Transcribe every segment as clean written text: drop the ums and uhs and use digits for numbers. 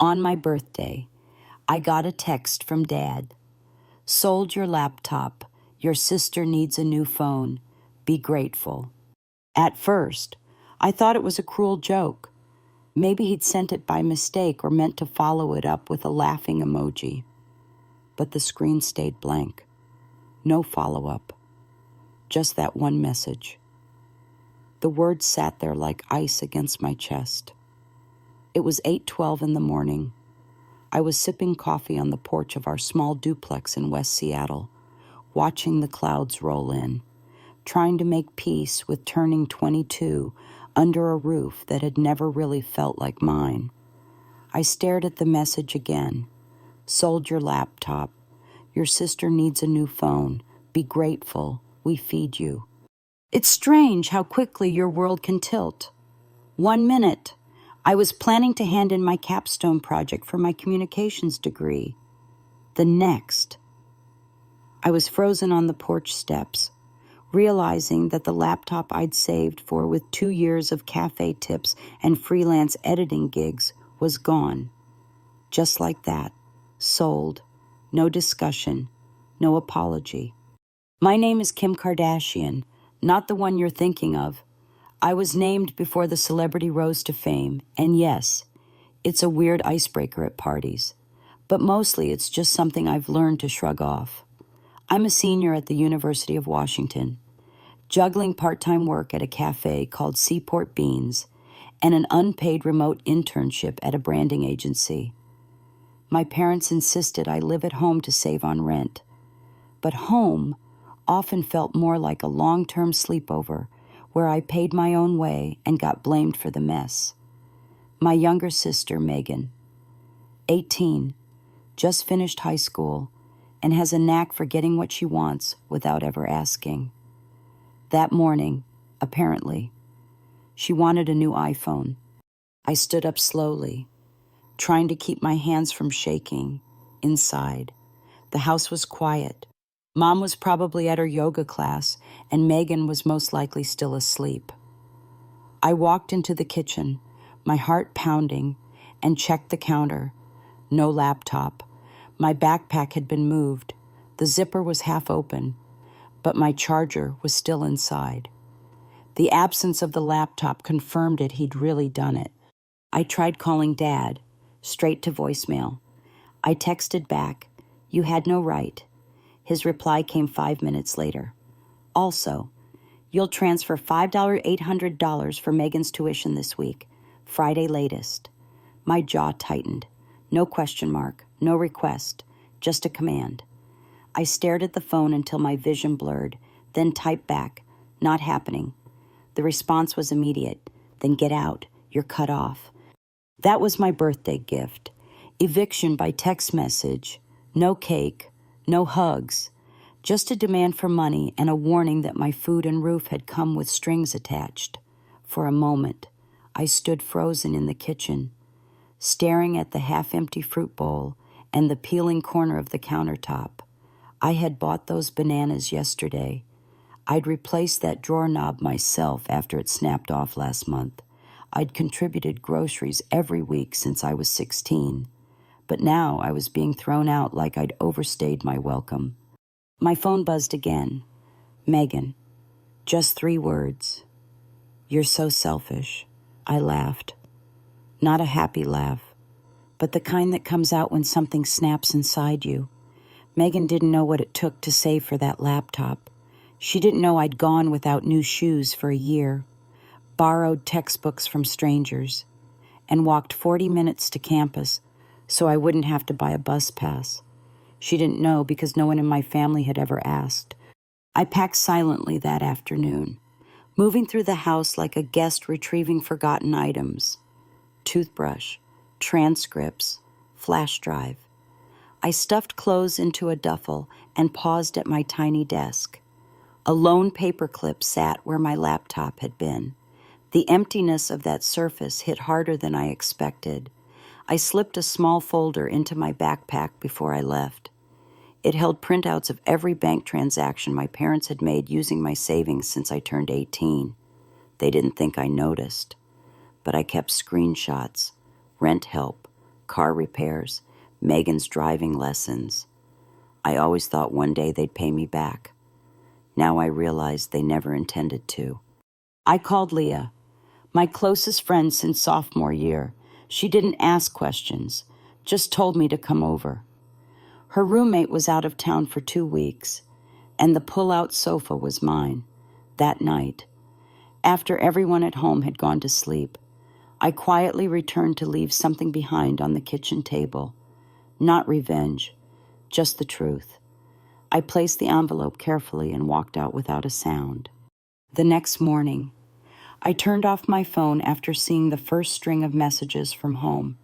On my birthday, I got a text from Dad. Sold your laptop. Your sister needs a new phone. Be grateful. At first, I thought it was a cruel joke. Maybe he'd sent it by mistake or meant to follow it up with a laughing emoji. But the screen stayed blank. No follow-up. Just that one message. The words sat there like ice against my chest. It was 8:12 in the morning. I was sipping coffee on the porch of our small duplex in West Seattle, watching the clouds roll in, trying to make peace with turning 22 under a roof that had never really felt like mine. I stared at the message again. Sold your laptop. Your sister needs a new phone. Be grateful. We feed you. It's strange how quickly your world can tilt. 1 minute, I was planning to hand in my capstone project for my communications degree. The next, I was frozen on the porch steps, realizing that the laptop I'd saved for with 2 years of cafe tips and freelance editing gigs was gone. Just like that, sold, no discussion, no apology. My name is Kim Kardashian, not the one you're thinking of. I was named before the celebrity rose to fame, and yes, it's a weird icebreaker at parties, but mostly it's just something I've learned to shrug off. I'm a senior at the University of Washington, juggling part-time work at a cafe called Seaport Beans and an unpaid remote internship at a branding agency. My parents insisted I live at home to save on rent, but home often felt more like a long-term sleepover where I paid my own way and got blamed for the mess. My younger sister, Megan, 18, just finished high school and has a knack for getting what she wants without ever asking. That morning, apparently, she wanted a new iPhone. I stood up slowly, trying to keep my hands from shaking, inside. The house was quiet. Mom was probably at her yoga class, and Megan was most likely still asleep. I walked into the kitchen, my heart pounding, and checked the counter. No laptop. My backpack had been moved. The zipper was half open, but my charger was still inside. The absence of the laptop confirmed he'd really done it. I tried calling Dad, straight to voicemail. I texted back, "You had no right." His reply came 5 minutes later. Also, you'll transfer $5,800 for Megan's tuition this week, Friday latest. My jaw tightened. No question mark, no request, just a command. I stared at the phone until my vision blurred, then typed back, "Not happening." The response was immediate. "Then get out. You're cut off." That was my birthday gift. Eviction by text message. No cake. No hugs, just a demand for money and a warning that my food and roof had come with strings attached. For a moment, I stood frozen in the kitchen, staring at the half-empty fruit bowl and the peeling corner of the countertop. I had bought those bananas yesterday. I'd replaced that drawer knob myself after it snapped off last month. I'd contributed groceries every week since I was 16. But now I was being thrown out like I'd overstayed my welcome. My phone buzzed again. Megan. Just 3 words. "You're so selfish." I laughed. Not a happy laugh, but the kind that comes out when something snaps inside you. Megan didn't know what it took to save for that laptop. She didn't know I'd gone without new shoes for a year, borrowed textbooks from strangers, and walked 40 minutes to campus so I wouldn't have to buy a bus pass. She didn't know because no one in my family had ever asked. I packed silently that afternoon, moving through the house like a guest retrieving forgotten items. Toothbrush, transcripts, flash drive. I stuffed clothes into a duffel and paused at my tiny desk. A lone paperclip sat where my laptop had been. The emptiness of that surface hit harder than I expected. I slipped a small folder into my backpack before I left. It held printouts of every bank transaction my parents had made using my savings since I turned 18. They didn't think I noticed, but I kept screenshots, rent help, car repairs, Megan's driving lessons. I always thought one day they'd pay me back. Now I realize they never intended to. I called Leah, my closest friend since sophomore year. She didn't ask questions, just told me to come over. Her roommate was out of town for 2 weeks, and the pull-out sofa was mine. That night, after everyone at home had gone to sleep, I quietly returned to leave something behind on the kitchen table. Not revenge, just the truth. I placed the envelope carefully and walked out without a sound. The next morning, I turned off my phone after seeing the first string of messages from home.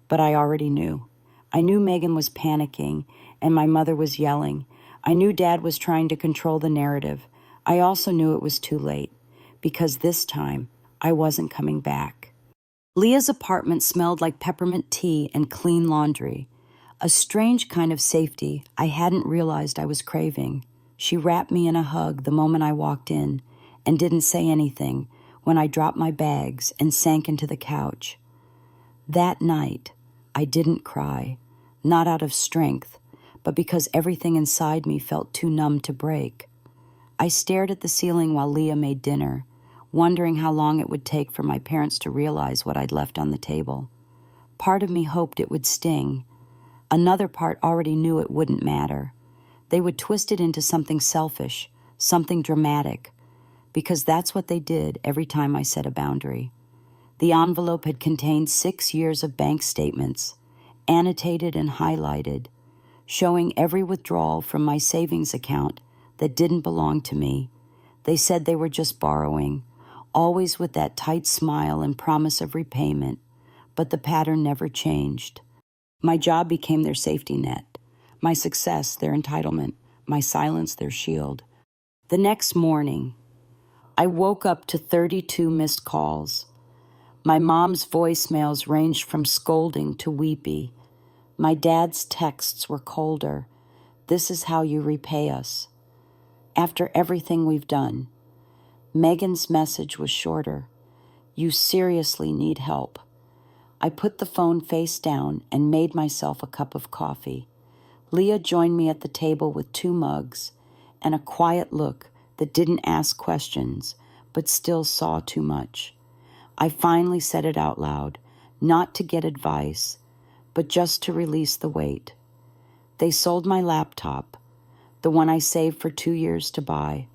But I already knew. I knew Megan was panicking and my mother was yelling. I knew Dad was trying to control the narrative. I also knew it was too late, because this time I wasn't coming back. Leah's apartment smelled like peppermint tea and clean laundry, a strange kind of safety I hadn't realized I was craving. She wrapped me in a hug the moment I walked in and didn't say anything when I dropped my bags and sank into the couch. That night, I didn't cry, not out of strength, but because everything inside me felt too numb to break. I stared at the ceiling while Leah made dinner, wondering how long it would take for my parents to realize what I'd left on the table. Part of me hoped it would sting. Another part already knew it wouldn't matter. They would twist it into something selfish, something dramatic, because that's what they did every time I set a boundary. The envelope had contained 6 years of bank statements, annotated and highlighted, showing every withdrawal from my savings account that didn't belong to me. They said they were just borrowing, always with that tight smile and promise of repayment, but the pattern never changed. My job became their safety net, my success their entitlement, my silence their shield. The next morning, I woke up to 32 missed calls. My mom's voicemails ranged from scolding to weepy. My dad's texts were colder. "This is how you repay us. After everything we've done." Megan's message was shorter. "You seriously need help." I put the phone face down and made myself a cup of coffee. Leah joined me at the table with 2 mugs and a quiet look that didn't ask questions, but still saw too much. I finally said it out loud, not to get advice, but just to release the weight. They sold my laptop, the one I saved for 2 years to buy,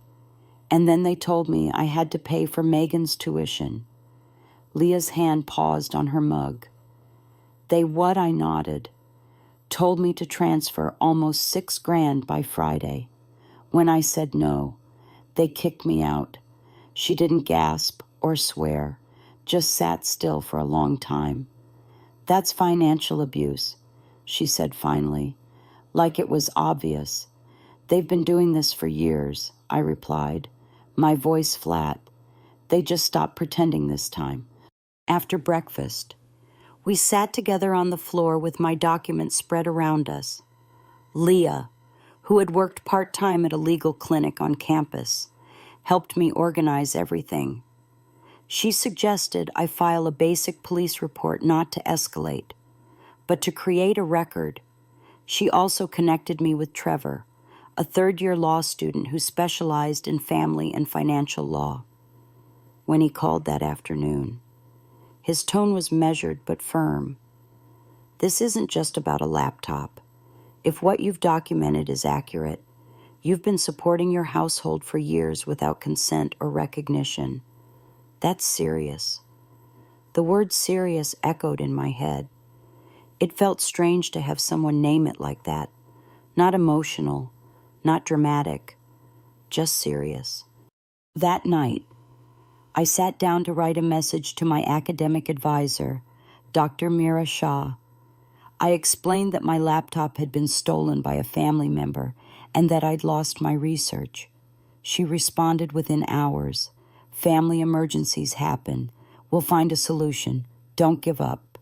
and then they told me I had to pay for Megan's tuition. Leah's hand paused on her mug. "They what?" I nodded. "Told me to transfer almost $6,000 by Friday. When I said no, they kicked me out." She didn't gasp or swear, just sat still for a long time. "That's financial abuse," she said finally, like it was obvious. "They've been doing this for years," I replied, my voice flat. "They just stopped pretending this time." After breakfast, we sat together on the floor with my documents spread around us. Leah, who had worked part-time at a legal clinic on campus, helped me organize everything. She suggested I file a basic police report not to escalate, but to create a record. She also connected me with Trevor, a third-year law student who specialized in family and financial law. When he called that afternoon, his tone was measured but firm. "This isn't just about a laptop. If what you've documented is accurate, you've been supporting your household for years without consent or recognition. That's serious." The word serious echoed in my head. It felt strange to have someone name it like that. Not emotional, not dramatic, just serious. That night, I sat down to write a message to my academic advisor, Dr. Mira Shah. I explained that my laptop had been stolen by a family member and that I'd lost my research. She responded within hours. "Family emergencies happen. We'll find a solution. Don't give up."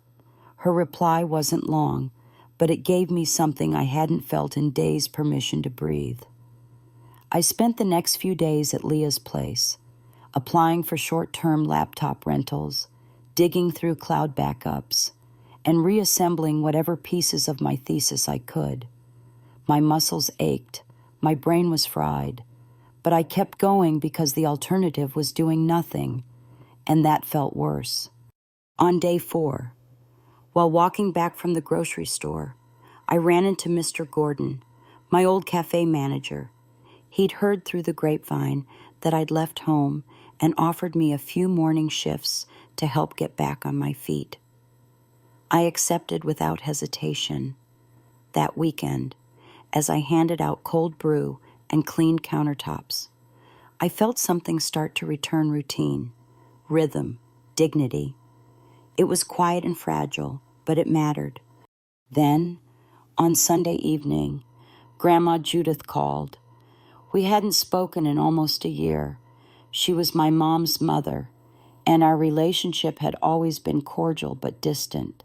Her reply wasn't long, but it gave me something I hadn't felt in days: permission to breathe. I spent the next few days at Leah's place, applying for short-term laptop rentals, digging through cloud backups, and reassembling whatever pieces of my thesis I could. My muscles ached, my brain was fried, but I kept going because the alternative was doing nothing, and that felt worse. On day 4, while walking back from the grocery store, I ran into Mr. Gordon, my old cafe manager. He'd heard through the grapevine that I'd left home and offered me a few morning shifts to help get back on my feet. I accepted without hesitation. That weekend, as I handed out cold brew and cleaned countertops, I felt something start to return routine, rhythm, dignity. It was quiet and fragile, but it mattered. Then, on Sunday evening, Grandma Judith called. We hadn't spoken in almost a year. She was my mom's mother, and our relationship had always been cordial but distant.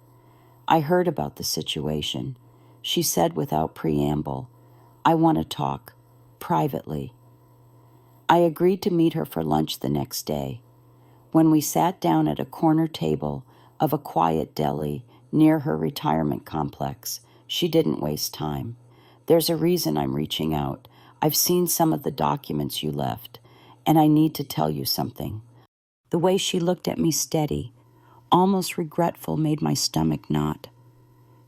I heard about the situation. She said without preamble, "I want to talk, privately." I agreed to meet her for lunch the next day. When we sat down at a corner table of a quiet deli near her retirement complex, she didn't waste time. "There's a reason I'm reaching out. I've seen some of the documents you left, and I need to tell you something." The way she looked at me steady, almost regretful, made my stomach knot.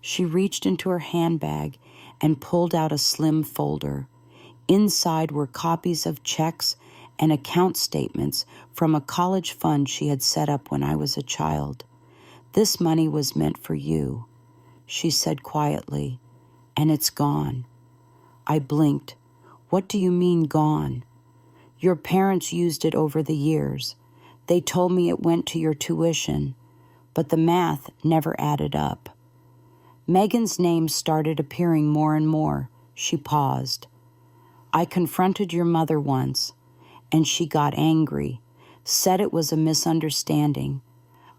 She reached into her handbag and pulled out a slim folder. Inside were copies of checks and account statements from a college fund she had set up when I was a child. "This money was meant for you," she said quietly, "and it's gone." I blinked. "What do you mean gone?" "Your parents used it over the years. They told me it went to your tuition, but the math never added up." Megan's name started appearing more and more. She paused. "I confronted your mother once, and she got angry, said it was a misunderstanding.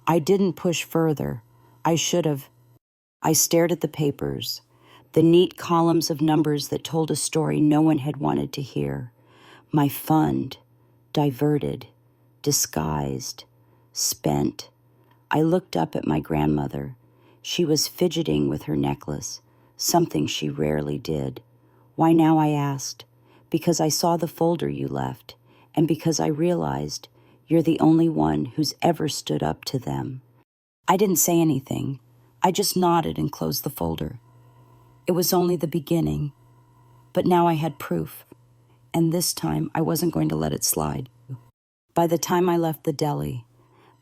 I didn't push further. I should have." I stared at the papers, the neat columns of numbers that told a story no one had wanted to hear. My fund, diverted, disguised, spent. I looked up at my grandmother. She was fidgeting with her necklace, something she rarely did. "Why now?" I asked. "Because I saw the folder you left, and because I realized you're the only one who's ever stood up to them." I didn't say anything. I just nodded and closed the folder. It was only the beginning, but now I had proof, and this time I wasn't going to let it slide. By the time I left the deli,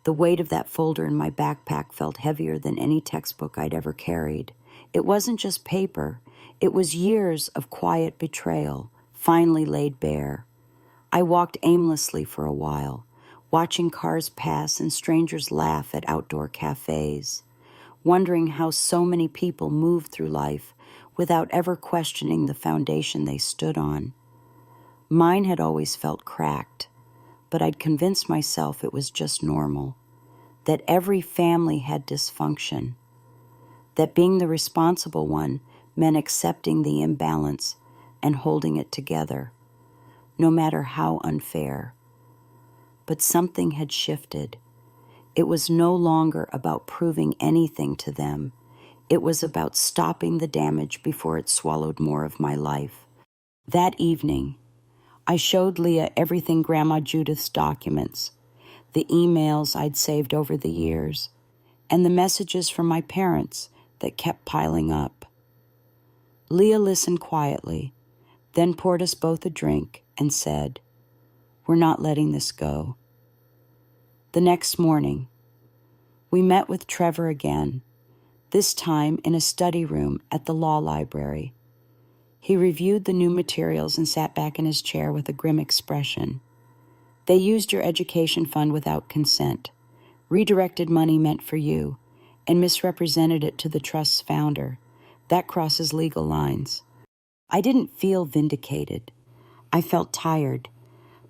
the weight of that folder in my backpack felt heavier than any textbook I'd ever carried. It wasn't just paper. It was years of quiet betrayal, finally laid bare. I walked aimlessly for a while, watching cars pass and strangers laugh at outdoor cafes, wondering how so many people moved through life without ever questioning the foundation they stood on. Mine had always felt cracked, but I'd convinced myself it was just normal, that every family had dysfunction, that being the responsible one meant accepting the imbalance and holding it together, no matter how unfair. But something had shifted. It was no longer about proving anything to them. It was about stopping the damage before it swallowed more of my life. That evening, I showed Leah everything Grandma Judith's documents, the emails I'd saved over the years, and the messages from my parents that kept piling up. Leah listened quietly, then poured us both a drink and said, "We're not letting this go." The next morning, we met with Trevor again, this time in a study room at the law library. He reviewed the new materials and sat back in his chair with a grim expression. "They used your education fund without consent, redirected money meant for you, and misrepresented it to the trust's founder. That crosses legal lines." I didn't feel vindicated. I felt tired,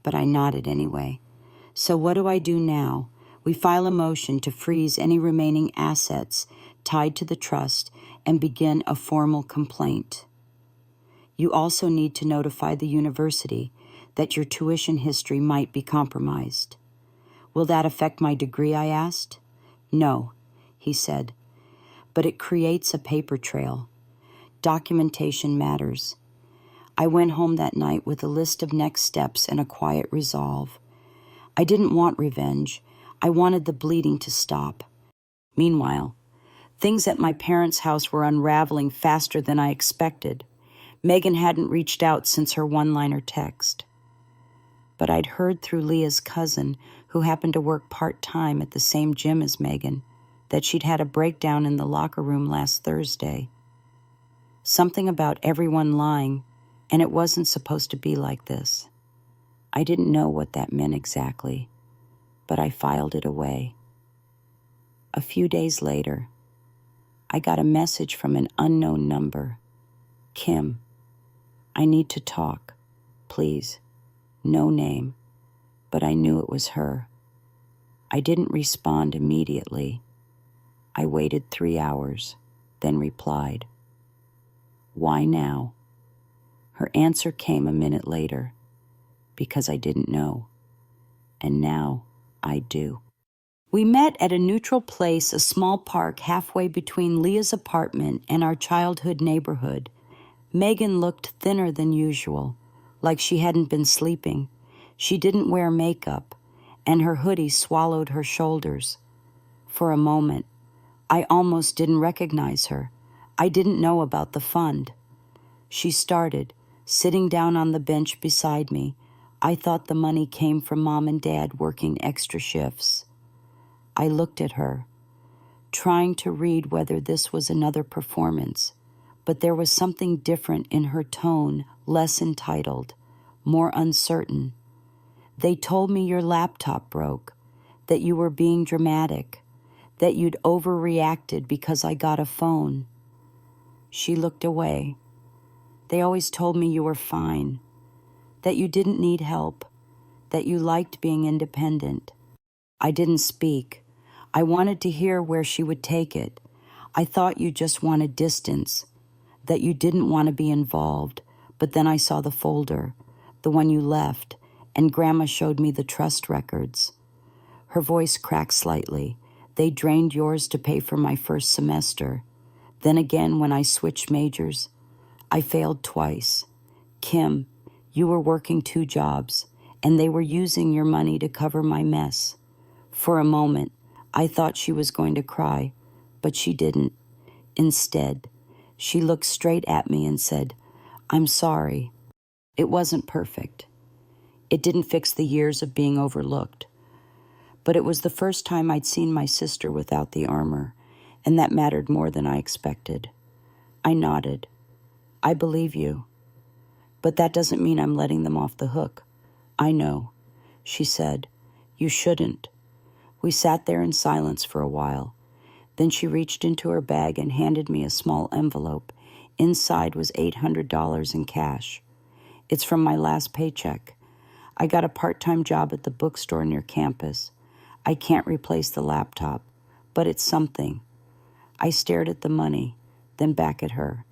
but I nodded anyway. "So what do I do now?" "We file a motion to freeze any remaining assets tied to the trust and begin a formal complaint. You also need to notify the university that your tuition history might be compromised." "Will that affect my degree?" I asked. "No," he said, but it creates a paper trail. Documentation matters. I went home that night with a list of next steps and a quiet resolve. I didn't want revenge. I wanted the bleeding to stop. Meanwhile, things at my parents' house were unraveling faster than I expected. Megan hadn't reached out since her one-liner text. But I'd heard through Leah's cousin, who happened to work part-time at the same gym as Megan, that she'd had a breakdown in the locker room last Thursday. Something about everyone lying, and it wasn't supposed to be like this. I didn't know what that meant exactly, but I filed it away. A few days later, I got a message from an unknown number. Kim, I need to talk, please. No name, but I knew it was her. I didn't respond immediately. I waited 3 hours, then replied. Why now? Her answer came a minute later, because I didn't know. And now I do. We met at a neutral place, a small park halfway between Leah's apartment and our childhood neighborhood. Megan looked thinner than usual, like she hadn't been sleeping. She didn't wear makeup, and her hoodie swallowed her shoulders. For a moment, I almost didn't recognize her. I didn't know about the fund. She started, sitting down on the bench beside me. I thought the money came from Mom and Dad working extra shifts. I looked at her, trying to read whether this was another performance, but there was something different in her tone, less entitled, more uncertain. They told me your laptop broke, that you were being dramatic, that you'd overreacted because I got a phone. She looked away. They always told me you were fine, that you didn't need help, that you liked being independent. I didn't speak. I wanted to hear where she would take it. I thought you just wanted distance, that you didn't want to be involved, but then I saw the folder, the one you left, and Grandma showed me the trust records. Her voice cracked slightly. They drained yours to pay for my first semester. Then again, when I switched majors, I failed twice. Kim, you were working 2 jobs, and they were using your money to cover my mess. For a moment, I thought she was going to cry, but she didn't. Instead, she looked straight at me and said, I'm sorry. It wasn't perfect. It didn't fix the years of being overlooked. But it was the first time I'd seen my sister without the armor, and that mattered more than I expected. I nodded. I believe you. But that doesn't mean I'm letting them off the hook. I know. She said, you shouldn't. We sat there in silence for a while. Then she reached into her bag and handed me a small envelope. Inside was $800 in cash. It's from my last paycheck. I got a part-time job at the bookstore near campus. I can't replace the laptop, but it's something. I stared at the money, then back at her.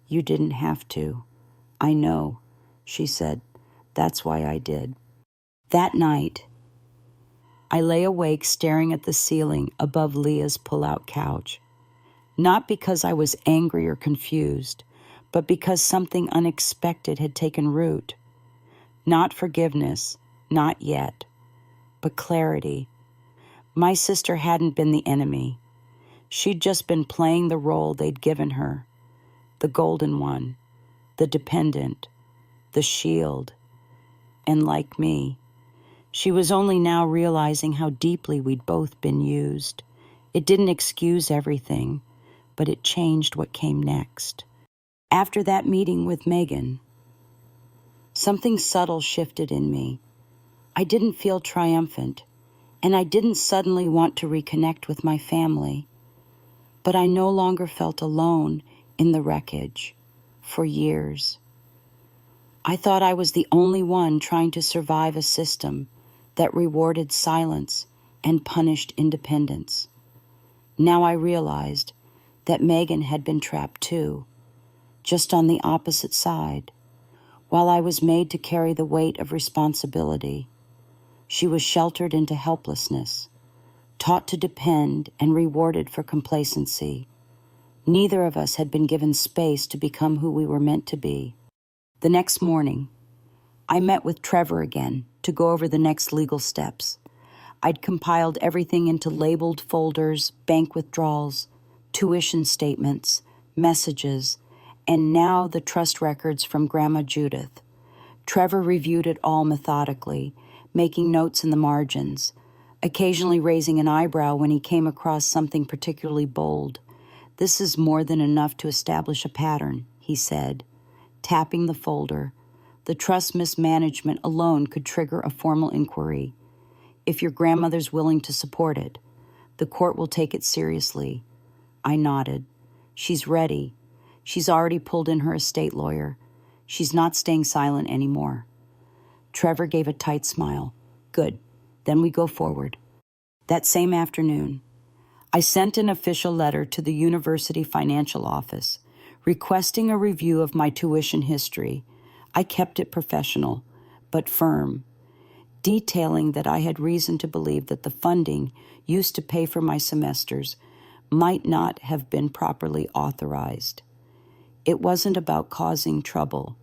You didn't have to. I know, she said. That's why I did. That night, I lay awake staring at the ceiling above Leah's pull-out couch. Not because I was angry or confused, but because something unexpected had taken root. Not forgiveness, not yet, but clarity. My sister hadn't been the enemy. She'd just been playing the role they'd given her. The golden one, the dependent, the shield. And like me, she was only now realizing how deeply we'd both been used. It didn't excuse everything, but it changed what came next. After that meeting with Megan, something subtle shifted in me. I didn't feel triumphant, and I didn't suddenly want to reconnect with my family. But I no longer felt alone in the wreckage for years. I thought I was the only one trying to survive a system that rewarded silence and punished independence. Now I realized that Megan had been trapped too, just on the opposite side. While I was made to carry the weight of responsibility, she was sheltered into helplessness, taught to depend and rewarded for complacency. Neither of us had been given space to become who we were meant to be. The next morning, I met with Trevor again to go over the next legal steps. I'd compiled everything into labeled folders, bank withdrawals, tuition statements, messages, and now the trust records from Grandma Judith. Trevor reviewed it all methodically, making notes in the margins, occasionally raising an eyebrow when he came across something particularly bold. "This is more than enough to establish a pattern," he said, tapping the folder. "The trust mismanagement alone could trigger a formal inquiry. If your grandmother's willing to support it, the court will take it seriously." I nodded. "She's ready. She's already pulled in her estate lawyer. She's not staying silent anymore." Trevor gave a tight smile. "Good. Then we go forward." That same afternoon, I sent an official letter to the university financial office requesting a review of my tuition history. I kept it professional, but firm, detailing that I had reason to believe that the funding used to pay for my semesters might not have been properly authorized. It wasn't about causing trouble.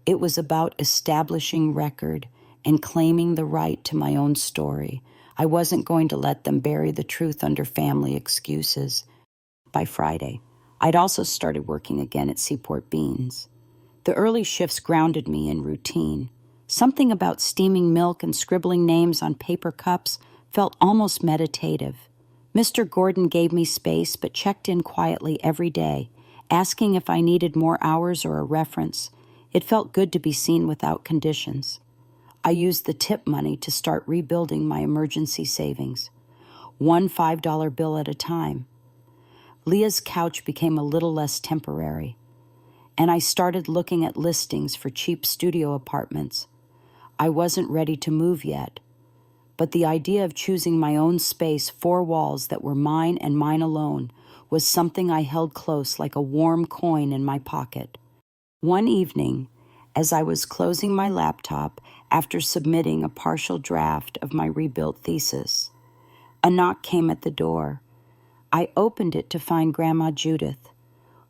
It was about establishing record and claiming the right to my own story. I wasn't going to let them bury the truth under family excuses. By Friday, I'd also started working again at Seaport Beans. The early shifts grounded me in routine. Something about steaming milk and scribbling names on paper cups felt almost meditative. Mr. Gordon gave me space but checked in quietly every day, asking if I needed more hours or a reference. It felt good to be seen without conditions. I used the tip money to start rebuilding my emergency savings, one $5 bill at a time. Leah's couch became a little less temporary, and I started looking at listings for cheap studio apartments. I wasn't ready to move yet, but the idea of choosing my own space, 4 walls that were mine and mine alone, was something I held close like a warm coin in my pocket. One evening, as I was closing my laptop after submitting a partial draft of my rebuilt thesis, a knock came at the door. I opened it to find Grandma Judith,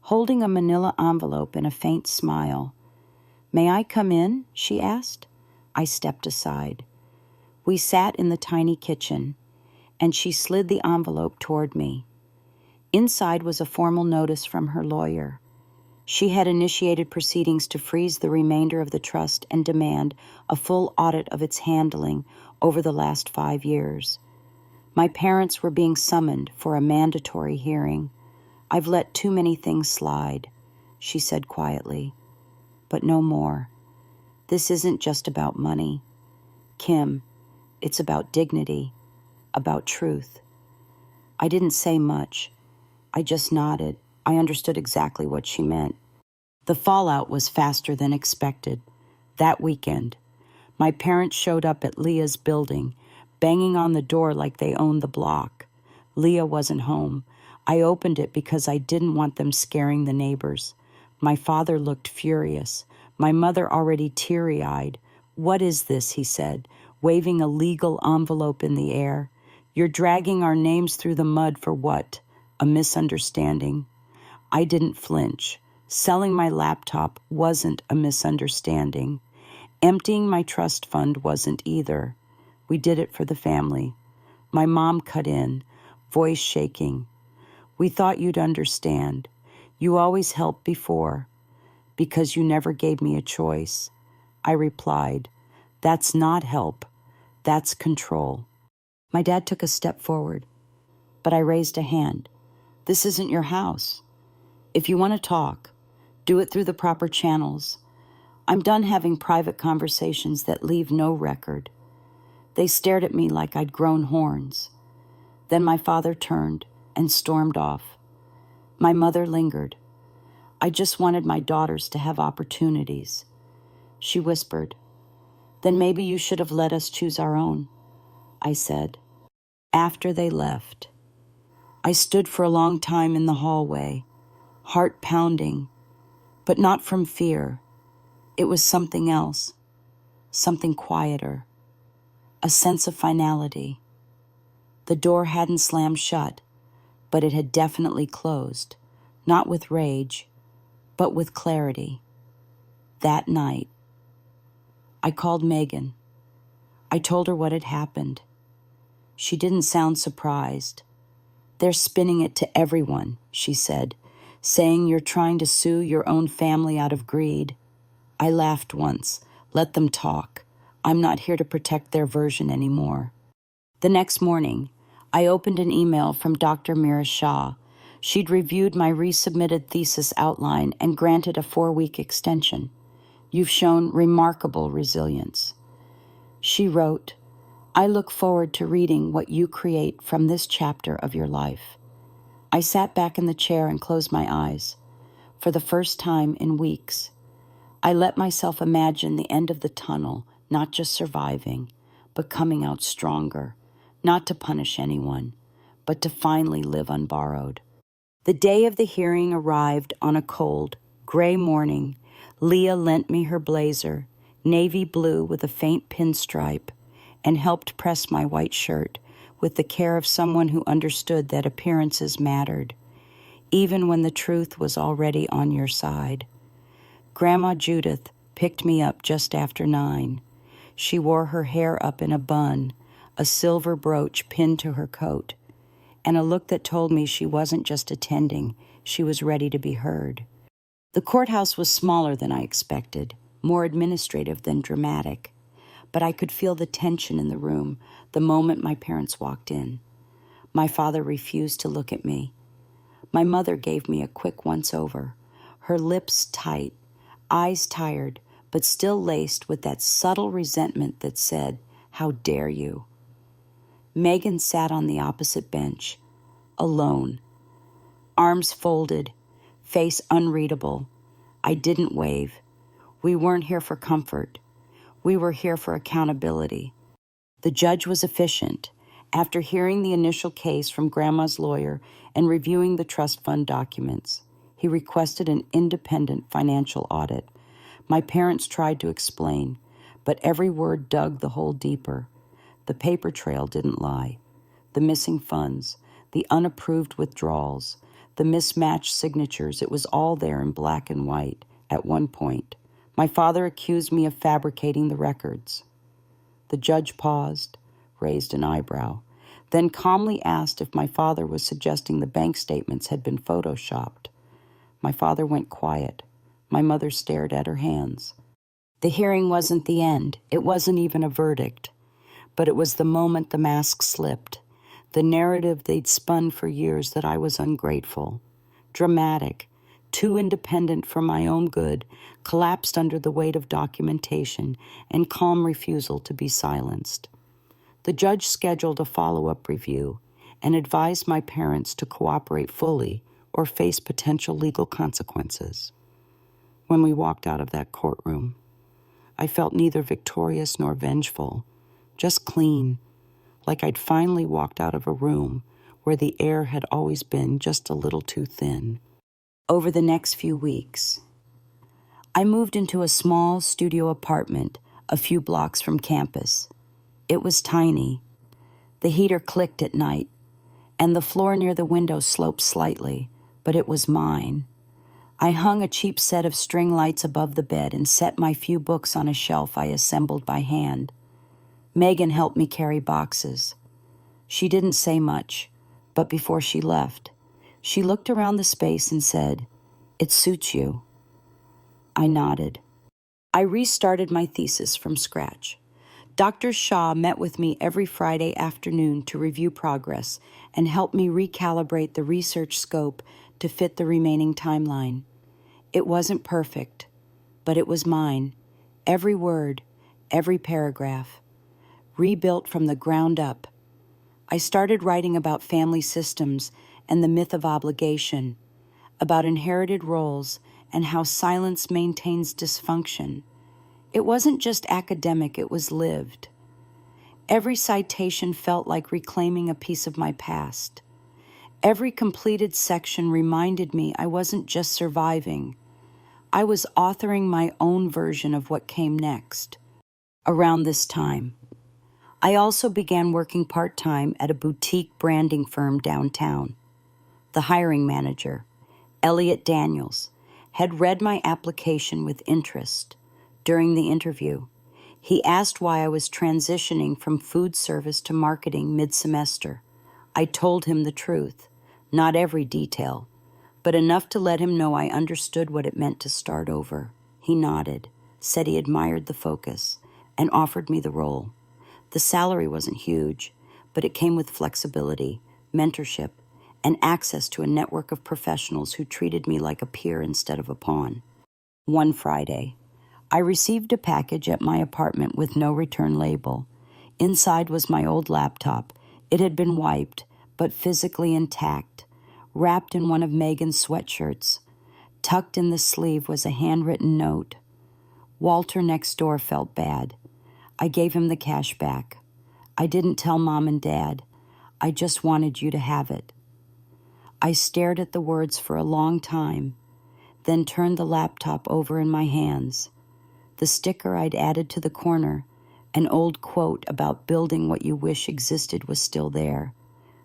holding a manila envelope and a faint smile. "May I come in?" she asked. I stepped aside. We sat in the tiny kitchen, and she slid the envelope toward me. Inside was a formal notice from her lawyer. She had initiated proceedings to freeze the remainder of the trust and demand a full audit of its handling over the last 5 years. My parents were being summoned for a mandatory hearing. "I've let too many things slide," she said quietly, "but no more. This isn't just about money, Kim. It's about dignity, about truth." I didn't say much. I just nodded. I understood exactly what she meant. The fallout was faster than expected. That weekend, my parents showed up at Leah's building, banging on the door like they owned the block. Leah wasn't home. I opened it because I didn't want them scaring the neighbors. My father looked furious. My mother already teary-eyed. "What is this?" he said, waving a legal envelope in the air. "You're dragging our names through the mud for what? A misunderstanding?" I didn't flinch. Selling my laptop wasn't a misunderstanding. Emptying my trust fund wasn't either. We did it for the family. My mom cut in, voice shaking. "We thought you'd understand. You always helped before, because you never gave me a choice." I replied, "That's not help. That's control." My dad took a step forward, but I raised a hand. "This isn't your house. If you want to talk, do it through the proper channels. I'm done having private conversations that leave no record." They stared at me like I'd grown horns. Then my father turned and stormed off. My mother lingered. "I just wanted my daughters to have opportunities." She whispered, "Then maybe you should have let us choose our own," I said. After they left, I stood for a long time in the hallway, heart pounding, but not from fear. It was something else, something quieter, a sense of finality. The door hadn't slammed shut, but it had definitely closed. not with rage, but with clarity. That night, I called Megan. I told her what had happened. She didn't sound surprised. "They're spinning it to everyone," she said, "saying you're trying to sue your own family out of greed." I laughed once. Let them talk. I'm not here to protect their version anymore. The next morning, I opened an email from Dr. Mira Shah. She'd reviewed my resubmitted thesis outline and granted a 4-week extension. "You've shown remarkable resilience." She wrote, "I look forward to reading what you create from this chapter of your life." I sat back in the chair and closed my eyes. For the first time in weeks, I let myself imagine the end of the tunnel, not just surviving, but coming out stronger, not to punish anyone, but to finally live unborrowed. The day of the hearing arrived on a cold, gray morning. Leah lent me her blazer, navy blue with a faint pinstripe, and helped press my white shirt with the care of someone who understood that appearances mattered, even when the truth was already on your side. Grandma Judith picked me up just after 9. She wore her hair up in a bun, a silver brooch pinned to her coat, and a look that told me she wasn't just attending, she was ready to be heard. The courthouse was smaller than I expected, more administrative than dramatic, but I could feel the tension in the room the moment my parents walked in. My father refused to look at me. My mother gave me a quick once-over, her lips tight, eyes tired, but still laced with that subtle resentment that said, "How dare you?" Megan sat on the opposite bench, alone, arms folded, face unreadable. I didn't wave. We weren't here for comfort. We were here for accountability. The judge was efficient. After hearing the initial case from Grandma's lawyer and reviewing the trust fund documents, he requested an independent financial audit. My parents tried to explain, but every word dug the hole deeper. The paper trail didn't lie. The missing funds, the unapproved withdrawals, the mismatched signatures, it was all there in black and white at one point. My father accused me of fabricating the records. The judge paused, raised an eyebrow, then calmly asked if my father was suggesting the bank statements had been photoshopped. My father went quiet. My mother stared at her hands. The hearing wasn't the end. It wasn't even a verdict. But it was the moment the mask slipped. The narrative they'd spun for years that I was ungrateful, dramatic, too independent for my own good, collapsed under the weight of documentation and calm refusal to be silenced. The judge scheduled a follow-up review and advised my parents to cooperate fully or face potential legal consequences. When we walked out of that courtroom, I felt neither victorious nor vengeful, just clean, like I'd finally walked out of a room where the air had always been just a little too thin. Over the next few weeks, I moved into a small studio apartment a few blocks from campus. It was tiny. The heater clicked at night, and the floor near the window sloped slightly, but it was mine. I hung a cheap set of string lights above the bed and set my few books on a shelf I assembled by hand. Megan helped me carry boxes. She didn't say much, but before she left, she looked around the space and said, "It suits you." I nodded. I restarted my thesis from scratch. Dr. Shah met with me every Friday afternoon to review progress and help me recalibrate the research scope to fit the remaining timeline. It wasn't perfect, but it was mine. Every word, every paragraph, rebuilt from the ground up. I started writing about family systems and the myth of obligation, about inherited roles and how silence maintains dysfunction. It wasn't just academic, it was lived. Every citation felt like reclaiming a piece of my past. Every completed section reminded me I wasn't just surviving. I was authoring my own version of what came next. Around this time, I also began working part-time at a boutique branding firm downtown. The hiring manager, Elliot Daniels, had read my application with interest. During the interview, he asked why I was transitioning from food service to marketing mid-semester. I told him the truth, not every detail, but enough to let him know I understood what it meant to start over. He nodded, said he admired the focus, and offered me the role. The salary wasn't huge, but it came with flexibility, mentorship, and access to a network of professionals who treated me like a peer instead of a pawn. One Friday, I received a package at my apartment with no return label. Inside was my old laptop. It had been wiped, but physically intact, wrapped in one of Megan's sweatshirts. Tucked in the sleeve was a handwritten note. Walter next door felt bad. I gave him the cash back. I didn't tell Mom and Dad. I just wanted you to have it. I stared at the words for a long time, then turned the laptop over in my hands. The sticker I'd added to the corner, an old quote about building what you wish existed, was still there,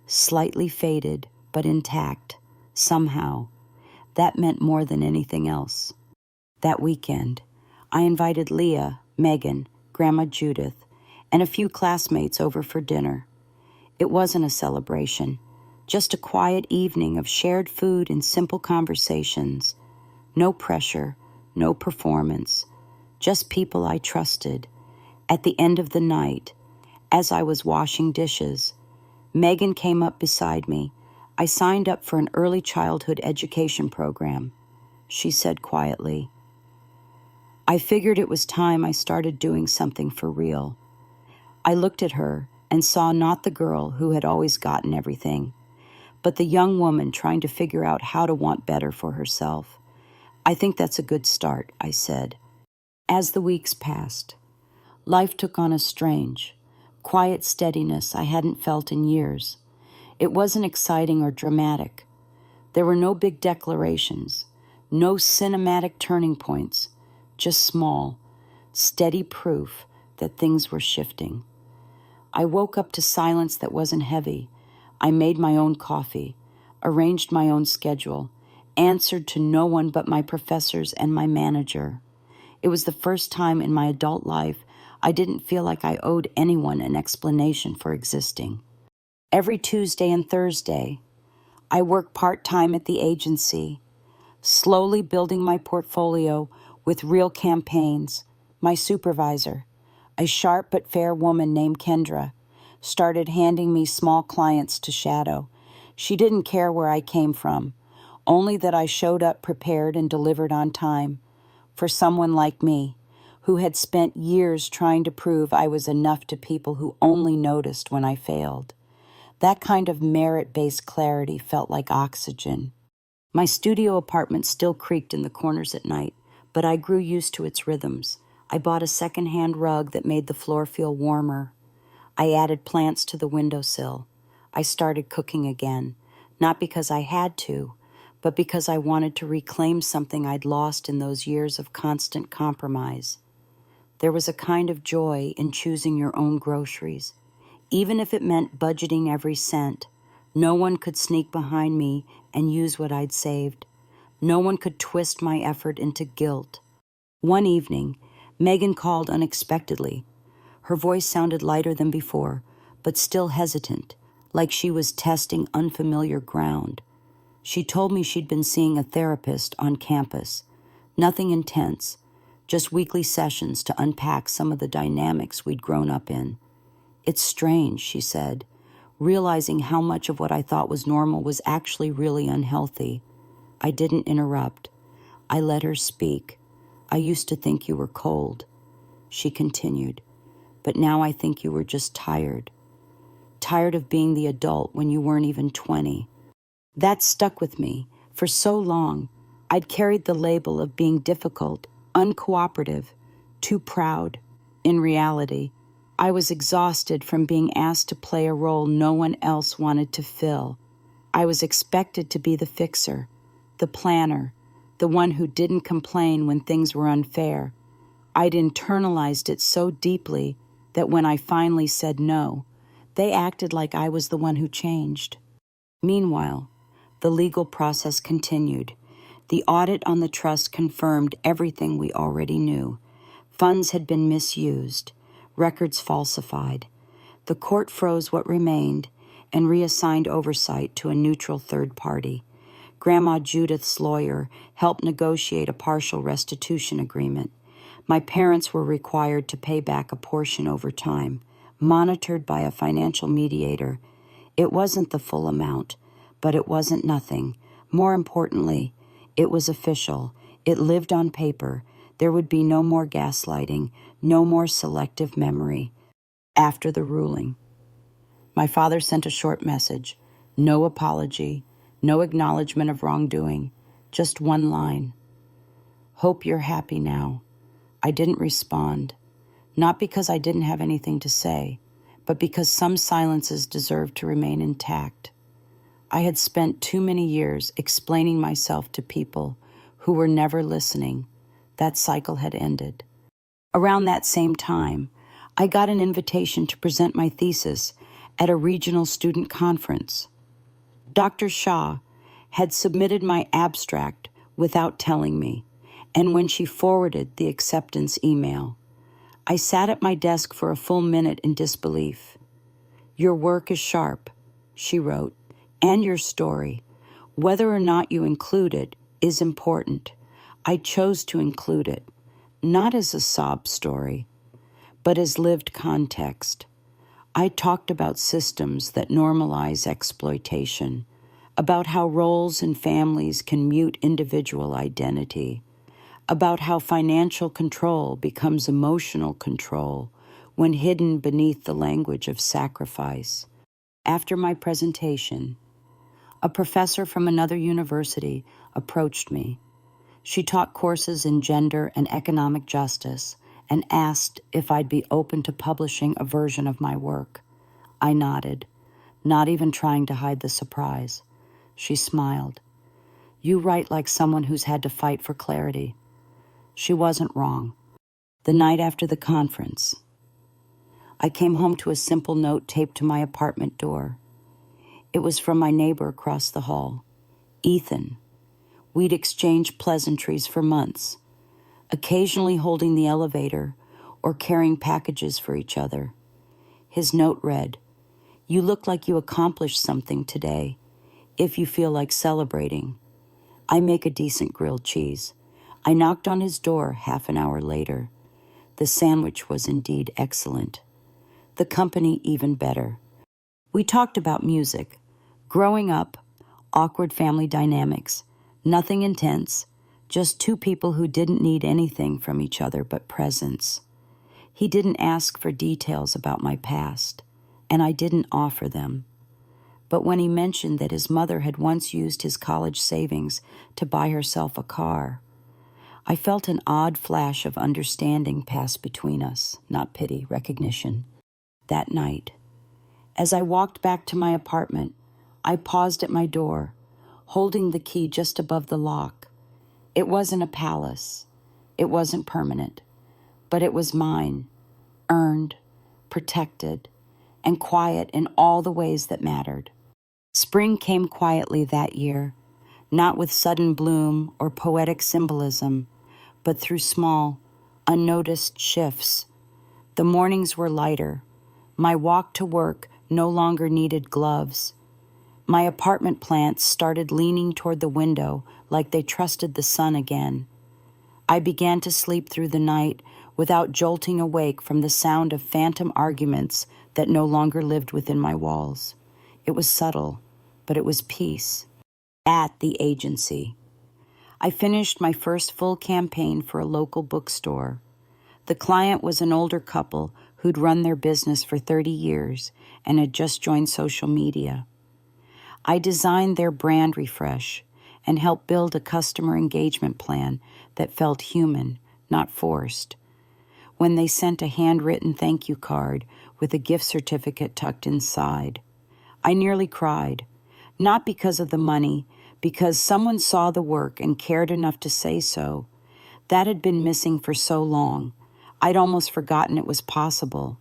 slightly faded but intact, somehow. That meant more than anything else. That weekend, I invited Leah, Megan, Grandma Judith, and a few classmates over for dinner. It wasn't a celebration, just a quiet evening of shared food and simple conversations. No pressure, no performance, just people I trusted. At the end of the night, as I was washing dishes, Megan came up beside me. I signed up for an early childhood education program. She said quietly, I figured it was time I started doing something for real. I looked at her and saw not the girl who had always gotten everything, but the young woman trying to figure out how to want better for herself. I think that's a good start, I said. As the weeks passed, life took on a strange, quiet steadiness I hadn't felt in years. It wasn't exciting or dramatic. There were no big declarations, no cinematic turning points, just small, steady proof that things were shifting. I woke up to silence that wasn't heavy. I made my own coffee, arranged my own schedule, answered to no one but my professors and my manager. It was the first time in my adult life I didn't feel like I owed anyone an explanation for existing. Every Tuesday and Thursday, I worked part-time at the agency, slowly building my portfolio with real campaigns. My supervisor, a sharp but fair woman named Kendra, started handing me small clients to shadow. She didn't care where I came from, only that I showed up prepared and delivered on time. For someone like me, who had spent years trying to prove I was enough to people who only noticed when I failed. That kind of merit-based clarity felt like oxygen. My studio apartment still creaked in the corners at night, but I grew used to its rhythms. I bought a second-hand rug that made the floor feel warmer. I added plants to the windowsill. I started cooking again, not because I had to, but because I wanted to reclaim something I'd lost in those years of constant compromise. There was a kind of joy in choosing your own groceries, even if it meant budgeting every cent. No one could sneak behind me and use what I'd saved. No one could twist my effort into guilt. One evening, Megan called unexpectedly. Her voice sounded lighter than before, but still hesitant, like she was testing unfamiliar ground. She told me she'd been seeing a therapist on campus. Nothing intense, just weekly sessions to unpack some of the dynamics we'd grown up in. It's strange, she said, realizing how much of what I thought was normal was actually really unhealthy. I didn't interrupt. I let her speak. I used to think you were cold. She continued, but now I think you were just tired. Tired of being the adult when you weren't even 20. That stuck with me. For so long, I'd carried the label of being difficult, uncooperative, too proud. In reality, I was exhausted from being asked to play a role no one else wanted to fill. I was expected to be the fixer, the planner, the one who didn't complain when things were unfair. I'd internalized it so deeply that when I finally said no, they acted like I was the one who changed. Meanwhile, the legal process continued. The audit on the trust confirmed everything we already knew. Funds had been misused, records falsified. The court froze what remained and reassigned oversight to a neutral third party. Grandma Judith's lawyer helped negotiate a partial restitution agreement. My parents were required to pay back a portion over time, monitored by a financial mediator. It wasn't the full amount, but it wasn't nothing. More importantly, it was official. It lived on paper. There would be no more gaslighting, no more selective memory. After the ruling, my father sent a short message. No apology, no acknowledgement of wrongdoing, just one line. Hope you're happy now. I didn't respond, not because I didn't have anything to say, but because some silences deserved to remain intact. I had spent too many years explaining myself to people who were never listening. That cycle had ended. Around that same time, I got an invitation to present my thesis at a regional student conference. Dr. Shah had submitted my abstract without telling me, and when she forwarded the acceptance email, I sat at my desk for a full minute in disbelief. Your work is sharp, she wrote, and your story. Whether or not you include it is important. I chose to include it, not as a sob story, but as lived context. I talked about systems that normalize exploitation, about how roles in families can mute individual identity, about how financial control becomes emotional control when hidden beneath the language of sacrifice. After my presentation, a professor from another university approached me. She taught courses in gender and economic justice and asked if I'd be open to publishing a version of my work. I nodded, not even trying to hide the surprise. She smiled. You write like someone who's had to fight for clarity. She wasn't wrong. The night after the conference, I came home to a simple note taped to my apartment door. It was from my neighbor across the hall, Ethan. We'd exchanged pleasantries for months, occasionally holding the elevator or carrying packages for each other. His note read, You look like you accomplished something today, if you feel like celebrating. I make a decent grilled cheese. I knocked on his door half an hour later. The sandwich was indeed excellent. The company even better. We talked about music, growing up, awkward family dynamics, nothing intense, just two people who didn't need anything from each other but presence. He didn't ask for details about my past, and I didn't offer them. But when he mentioned that his mother had once used his college savings to buy herself a car, I felt an odd flash of understanding pass between us, not pity, recognition. That night, as I walked back to my apartment, I paused at my door, holding the key just above the lock. It wasn't a palace. It wasn't permanent. But it was mine, earned, protected, and quiet in all the ways that mattered. Spring came quietly that year, not with sudden bloom or poetic symbolism, but through small, unnoticed shifts. The mornings were lighter. My walk to work no longer needed gloves. My apartment plants started leaning toward the window like they trusted the sun again. I began to sleep through the night without jolting awake from the sound of phantom arguments that no longer lived within my walls. It was subtle, but it was peace. At the agency, I finished my first full campaign for a local bookstore. The client was an older couple who'd run their business for 30 years and had just joined social media. I designed their brand refresh and helped build a customer engagement plan that felt human, not forced. When they sent a handwritten thank you card with a gift certificate tucked inside, I nearly cried, not because of the money, because someone saw the work and cared enough to say so. That had been missing for so long. I'd almost forgotten it was possible.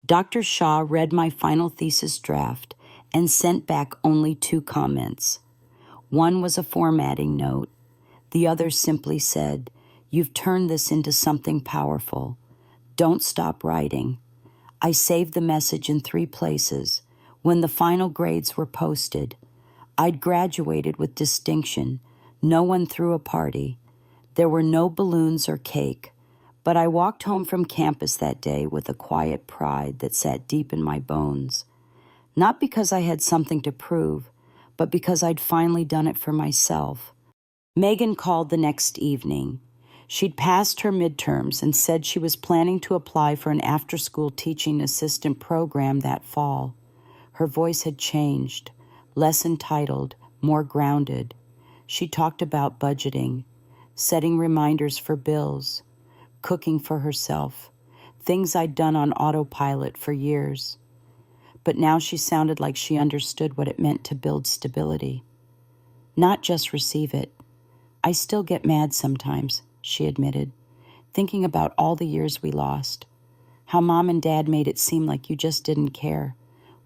Dr. Shah read my final thesis draft and sent back only 2 comments. One was a formatting note. The other simply said, "You've turned this into something powerful. Don't stop writing." I saved the message in 3 places. When the final grades were posted, I'd graduated with distinction. No one threw a party. There were no balloons or cake, but I walked home from campus that day with a quiet pride that sat deep in my bones. Not because I had something to prove, but because I'd finally done it for myself. Megan called the next evening. She'd passed her midterms and said she was planning to apply for an after-school teaching assistant program that fall. Her voice had changed, less entitled, more grounded. She talked about budgeting, setting reminders for bills, cooking for herself, things I'd done on autopilot for years. But now she sounded like she understood what it meant to build stability, not just receive it. "I still get mad sometimes," she admitted, "thinking about all the years we lost, how Mom and Dad made it seem like you just didn't care,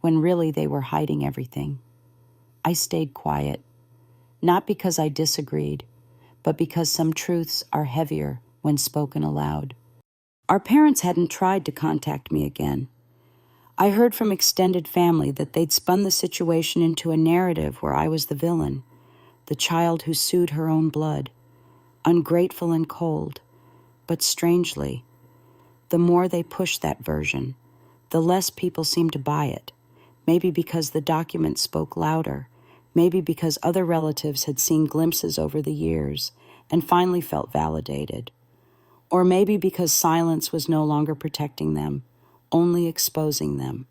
when really they were hiding everything." I stayed quiet, not because I disagreed, but because some truths are heavier when spoken aloud. Our parents hadn't tried to contact me again. I heard from extended family that they'd spun the situation into a narrative where I was the villain, the child who sued her own blood, ungrateful and cold. But strangely, the more they pushed that version, the less people seemed to buy it. Maybe because the document spoke louder, maybe because other relatives had seen glimpses over the years and finally felt validated. Or maybe because silence was no longer protecting them, only exposing them.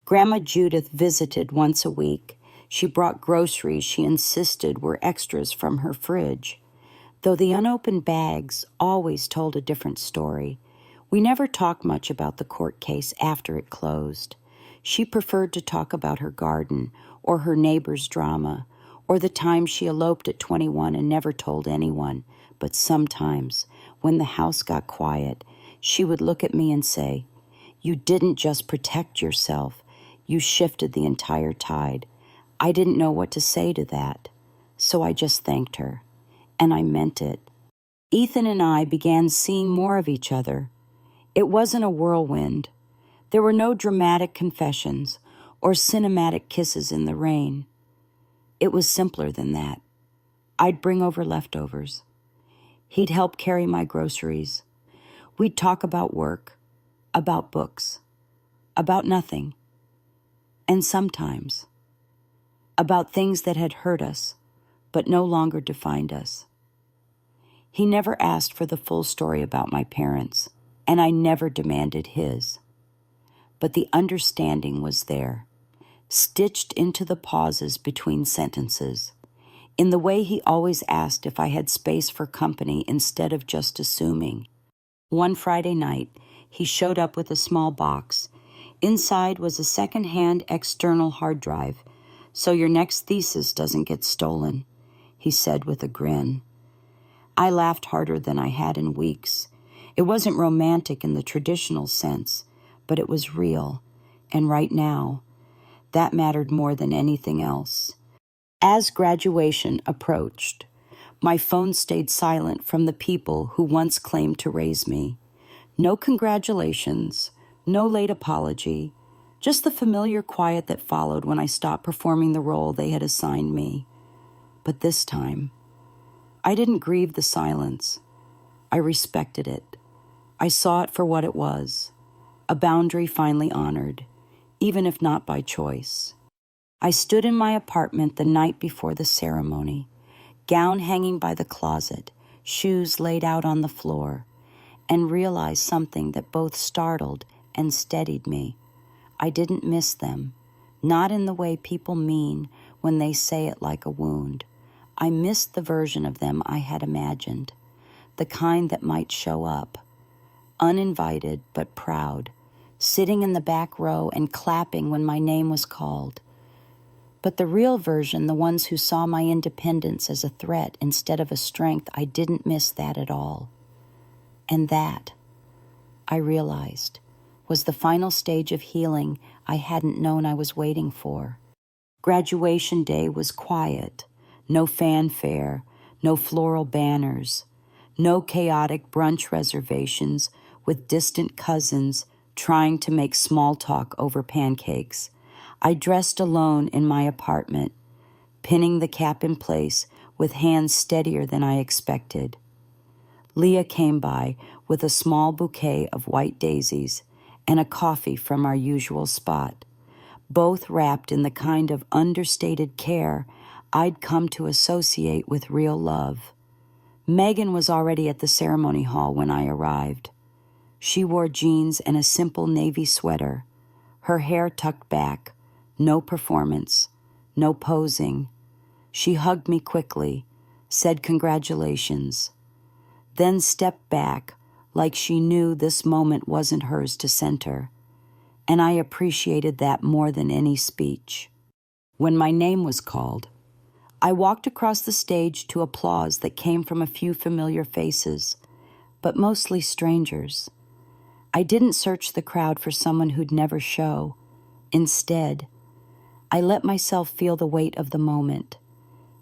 Grandma Judith visited once a week. She brought groceries she insisted were extras from her fridge. Though the unopened bags always told a different story, we never talked much about the court case after it closed. She preferred to talk about her garden, or her neighbor's drama, or the time she eloped at 21 and never told anyone. But sometimes, when the house got quiet, she would look at me and say, "You didn't just protect yourself, you shifted the entire tide." I didn't know what to say to that, so I just thanked her. And I meant it. Ethan and I began seeing more of each other. It wasn't a whirlwind. There were no dramatic confessions or cinematic kisses in the rain. It was simpler than that. I'd bring over leftovers. He'd help carry my groceries. We'd talk about work, about books, about nothing, and sometimes about things that had hurt us but no longer defined us. He never asked for the full story about my parents, and I never demanded his. But the understanding was there, stitched into the pauses between sentences, in the way he always asked if I had space for company instead of just assuming. One Friday night, he showed up with a small box. Inside was a second-hand external hard drive, "So your next thesis doesn't get stolen," he said with a grin. I laughed harder than I had in weeks. It wasn't romantic in the traditional sense, but it was real, and right now, that mattered more than anything else. As graduation approached, my phone stayed silent from the people who once claimed to raise me. No congratulations, no late apology, just the familiar quiet that followed when I stopped performing the role they had assigned me. But this time, I didn't grieve the silence. I respected it. I saw it for what it was, a boundary finally honored, even if not by choice. I stood in my apartment the night before the ceremony, gown hanging by the closet, shoes laid out on the floor, and realized something that both startled and steadied me. I didn't miss them, not in the way people mean when they say it like a wound. I missed the version of them I had imagined, the kind that might show up, uninvited but proud, sitting in the back row and clapping when my name was called. But the real version, the ones who saw my independence as a threat instead of a strength, I didn't miss that at all. And that, I realized, was the final stage of healing I hadn't known I was waiting for. Graduation day was quiet, no fanfare, no floral banners, no chaotic brunch reservations with distant cousins trying to make small talk over pancakes. I dressed alone in my apartment, pinning the cap in place with hands steadier than I expected. Leah came by with a small bouquet of white daisies and a coffee from our usual spot, both wrapped in the kind of understated care I'd come to associate with real love. Megan was already at the ceremony hall when I arrived. She wore jeans and a simple navy sweater, her hair tucked back, no performance, no posing. She hugged me quickly, said congratulations, then stepped back like she knew this moment wasn't hers to center, and I appreciated that more than any speech. When my name was called, I walked across the stage to applause that came from a few familiar faces, but mostly strangers. I didn't search the crowd for someone who'd never show. Instead, I let myself feel the weight of the moment,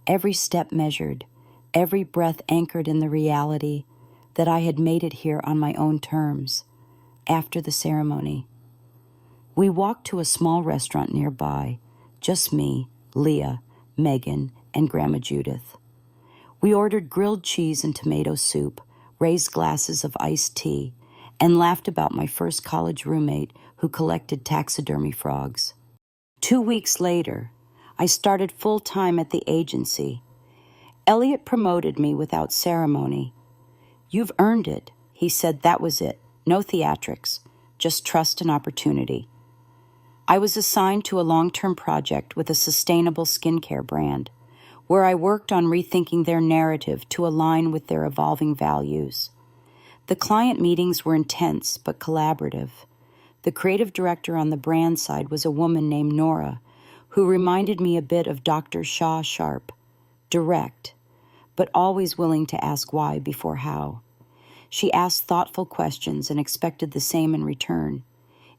every step measured, every breath anchored in the reality that I had made it here on my own terms. After the ceremony, we walked to a small restaurant nearby, just me, Leah, Megan, and Grandma Judith. We ordered grilled cheese and tomato soup, raised glasses of iced tea, and laughed about my first college roommate who collected taxidermy frogs. 2 weeks later, I started full-time at the agency. Elliot promoted me without ceremony. "You've earned it," he said. That was it. No theatrics, just trust and opportunity. I was assigned to a long-term project with a sustainable skincare brand, where I worked on rethinking their narrative to align with their evolving values. The client meetings were intense but collaborative. The creative director on the brand side was a woman named Nora, who reminded me a bit of Dr. Shaw Sharp, direct, but always willing to ask why before how. She asked thoughtful questions and expected the same in return.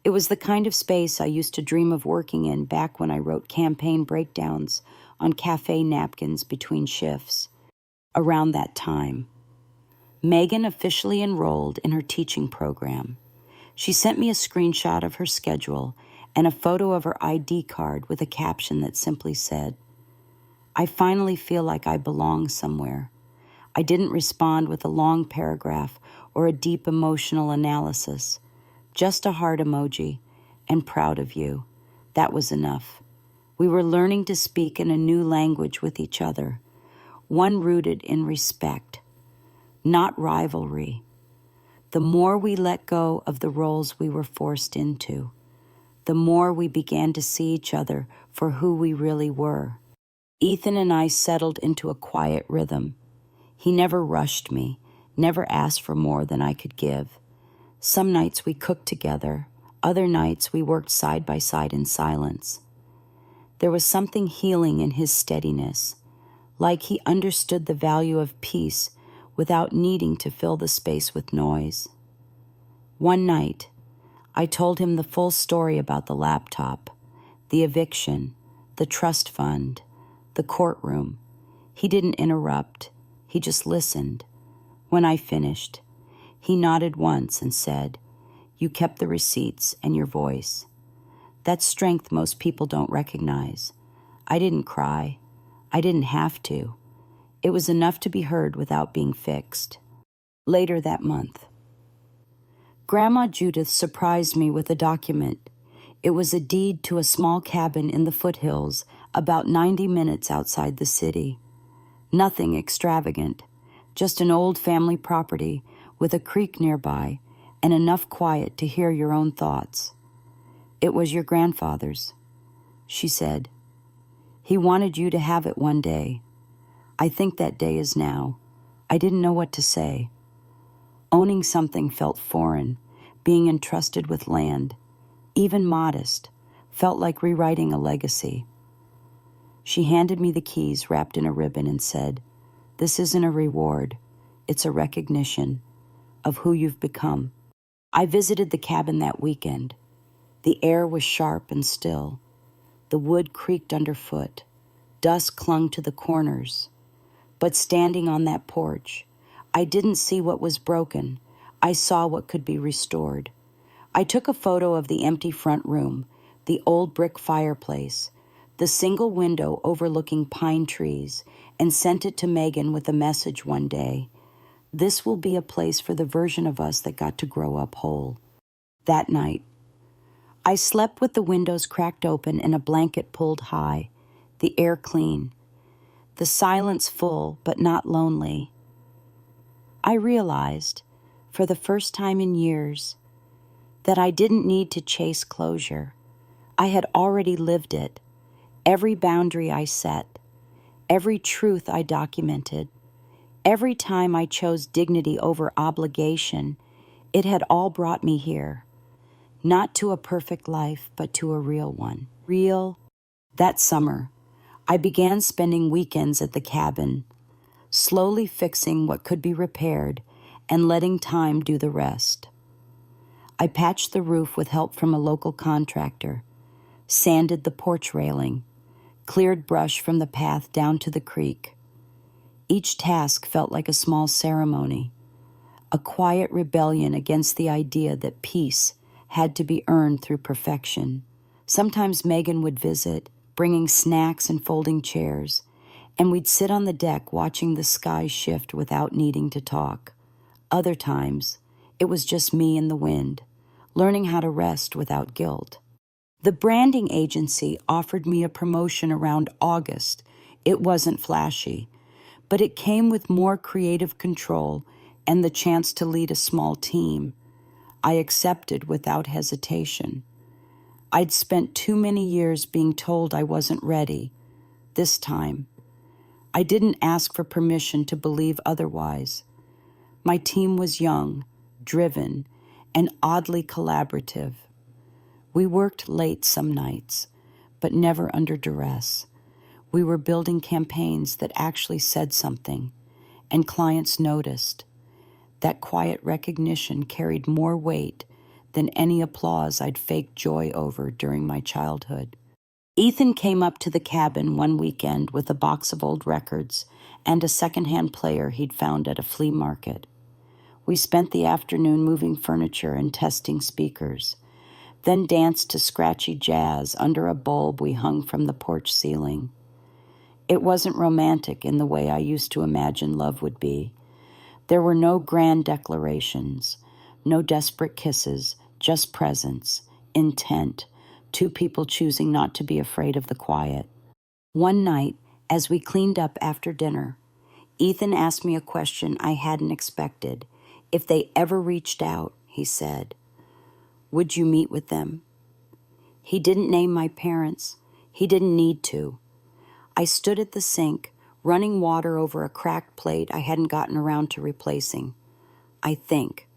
It was the kind of space I used to dream of working in back when I wrote campaign breakdowns on cafe napkins between shifts. Around that time, Megan officially enrolled in her teaching program. She sent me a screenshot of her schedule and a photo of her ID card with a caption that simply said, "I finally feel like I belong somewhere." I didn't respond with a long paragraph or a deep emotional analysis, just a heart emoji and "proud of you." That was enough. We were learning to speak in a new language with each other, one rooted in respect, not rivalry. The more we let go of the roles we were forced into, the more we began to see each other for who we really were. Ethan and I settled into a quiet rhythm. He never rushed me, never asked for more than I could give. Some nights we cooked together, other nights we worked side by side in silence. There was something healing in his steadiness, like he understood the value of peace without needing to fill the space with noise. One night, I told him the full story about the laptop, the eviction, the trust fund, the courtroom. He didn't interrupt. He just listened. When I finished, he nodded once and said, "You kept the receipts and your voice." That's strength most people don't recognize. I didn't cry. I didn't have to. It was enough to be heard without being fixed. Later that month, Grandma Judith surprised me with a document. It was a deed to a small cabin in the foothills about 90 minutes outside the city. Nothing extravagant, just an old family property with a creek nearby and enough quiet to hear your own thoughts. "It was your grandfather's," she said. "He wanted you to have it one day. I think that day is now." I didn't know what to say. Owning something felt foreign. Being entrusted with land, even modest, felt like rewriting a legacy. She handed me the keys wrapped in a ribbon and said, "This isn't a reward. It's a recognition of who you've become." I visited the cabin that weekend. The air was sharp and still. The wood creaked underfoot. Dust clung to the corners. But standing on that porch, I didn't see what was broken. I saw what could be restored. I took a photo of the empty front room, the old brick fireplace, the single window overlooking pine trees, and sent it to Megan with a message one day. This will be a place for the version of us that got to grow up whole. That night, I slept with the windows cracked open and a blanket pulled high, the air clean, the silence full but not lonely. I realized, for the first time in years, that I didn't need to chase closure. I had already lived it. Every boundary I set, every truth I documented, every time I chose dignity over obligation, it had all brought me here. Not to a perfect life, but to a real one. Real. That summer, I began spending weekends at the cabin, slowly fixing what could be repaired and letting time do the rest. I patched the roof with help from a local contractor, sanded the porch railing, cleared brush from the path down to the creek. Each task felt like a small ceremony, a quiet rebellion against the idea that peace had to be earned through perfection. Sometimes Megan would visit, bringing snacks and folding chairs, and we'd sit on the deck watching the sky shift without needing to talk. Other times, it was just me and the wind, learning how to rest without guilt. The branding agency offered me a promotion around August. It wasn't flashy, but it came with more creative control and the chance to lead a small team. I accepted without hesitation. I'd spent too many years being told I wasn't ready. This time, I didn't ask for permission to believe otherwise. My team was young, driven, and oddly collaborative. We worked late some nights, but never under duress. We were building campaigns that actually said something, and clients noticed. That quiet recognition carried more weight than any applause I'd faked joy over during my childhood. Ethan came up to the cabin one weekend with a box of old records and a secondhand player he'd found at a flea market. We spent the afternoon moving furniture and testing speakers, then danced to scratchy jazz under a bulb we hung from the porch ceiling. It wasn't romantic in the way I used to imagine love would be. There were no grand declarations, no desperate kisses, just presence, intent, two people choosing not to be afraid of the quiet. One night, as we cleaned up after dinner, Ethan asked me a question I hadn't expected. If they ever reached out, he said, would you meet with them? He didn't name my parents. He didn't need to. I stood at the sink, running water over a cracked plate I hadn't gotten around to replacing. I think,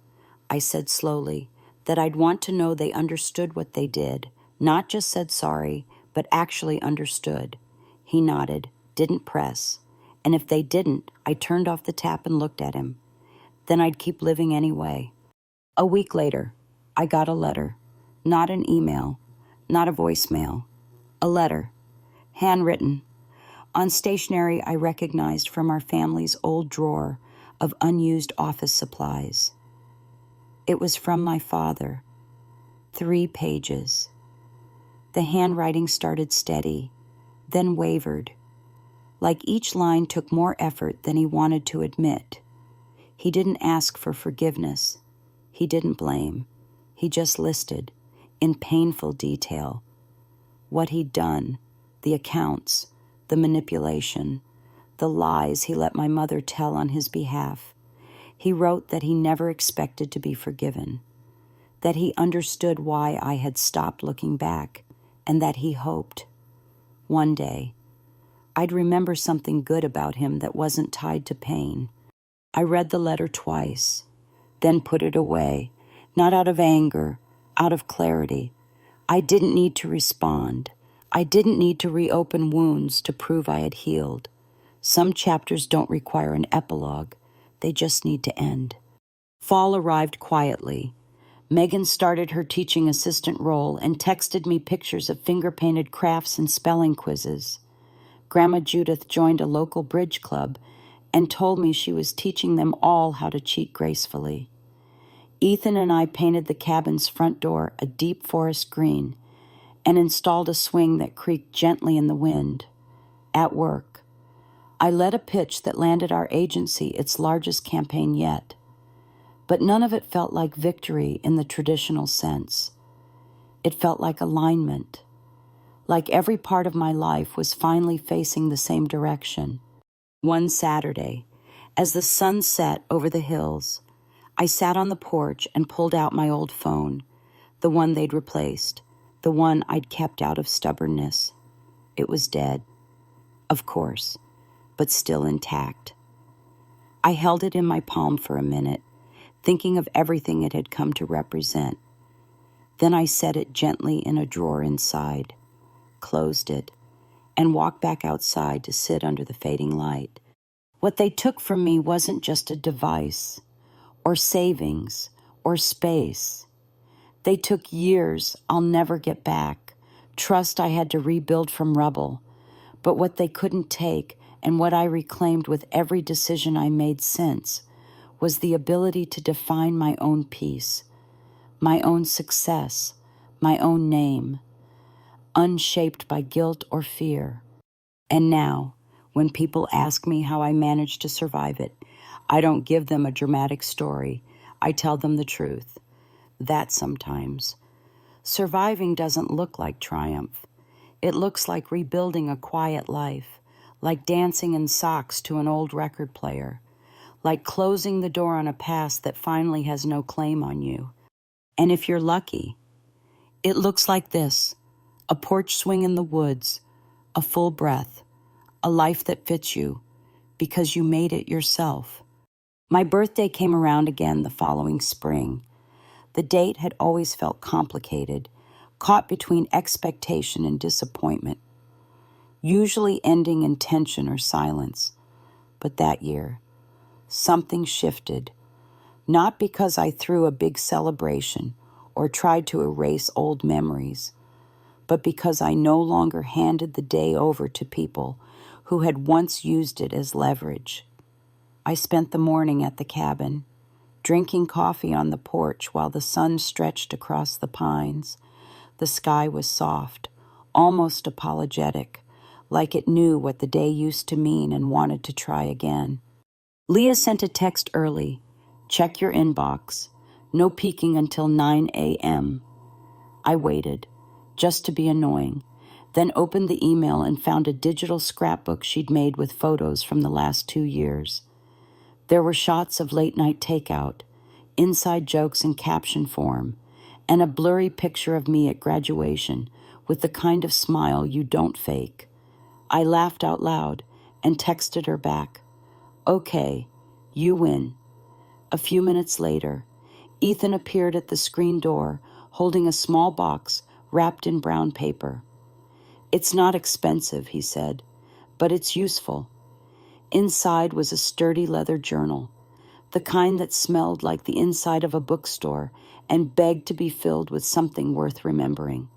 I said slowly, that I'd want to know they understood what they did, not just said sorry, but actually understood. He nodded, didn't press, and if they didn't, I turned off the tap and looked at him. Then I'd keep living anyway. A week later, I got a letter, not an email, not a voicemail, a letter, handwritten, on stationery I recognized from our family's old drawer of unused office supplies. It was from my father. 3 pages. The handwriting started steady, then wavered, like each line took more effort than he wanted to admit. He didn't ask for forgiveness. He didn't blame. He just listed, in painful detail, what he'd done, the accounts, the manipulation, the lies he let my mother tell on his behalf. He wrote that he never expected to be forgiven, that he understood why I had stopped looking back, and that he hoped, one day, I'd remember something good about him that wasn't tied to pain. I read the letter twice, then put it away, not out of anger, out of clarity. I didn't need to respond. I didn't need to reopen wounds to prove I had healed. Some chapters don't require an epilogue. They just need to end. Fall arrived quietly. Megan started her teaching assistant role and texted me pictures of finger-painted crafts and spelling quizzes. Grandma Judith joined a local bridge club, and told me she was teaching them all how to cheat gracefully. Ethan and I painted the cabin's front door a deep forest green and installed a swing that creaked gently in the wind. At work, I led a pitch that landed our agency its largest campaign yet, but none of it felt like victory in the traditional sense. It felt like alignment, like every part of my life was finally facing the same direction. One Saturday, as the sun set over the hills, I sat on the porch and pulled out my old phone, the one they'd replaced, the one I'd kept out of stubbornness. It was dead, of course, but still intact. I held it in my palm for a minute, thinking of everything it had come to represent. Then I set it gently in a drawer inside, closed it, and walked back outside to sit under the fading light. What they took from me wasn't just a device, or savings, or space. They took years I'll never get back, trust I had to rebuild from rubble. But what they couldn't take, and what I reclaimed with every decision I made since, was the ability to define my own peace, my own success, my own name, unshaped by guilt or fear. And now, when people ask me how I managed to survive it, I don't give them a dramatic story. I tell them the truth. That sometimes. Surviving doesn't look like triumph. It looks like rebuilding a quiet life, like dancing in socks to an old record player, like closing the door on a past that finally has no claim on you. And if you're lucky, it looks like this: a porch swing in the woods, a full breath, a life that fits you, because you made it yourself. My birthday came around again the following spring. The date had always felt complicated, caught between expectation and disappointment, usually ending in tension or silence. But that year, something shifted, not because I threw a big celebration or tried to erase old memories, but because I no longer handed the day over to people who had once used it as leverage. I spent the morning at the cabin, drinking coffee on the porch while the sun stretched across the pines. The sky was soft, almost apologetic, like it knew what the day used to mean and wanted to try again. Leah sent a text early. Check your inbox. No peeking until 9 a.m. I waited, just to be annoying, then opened the email and found a digital scrapbook she'd made with photos from the last 2 years. There were shots of late-night takeout, inside jokes in caption form, and a blurry picture of me at graduation with the kind of smile you don't fake. I laughed out loud and texted her back, "Okay, you win." A few minutes later, Ethan appeared at the screen door holding a small box wrapped in brown paper. "It's not expensive," he said, "but it's useful." Inside was a sturdy leather journal, the kind that smelled like the inside of a bookstore and begged to be filled with something worth remembering.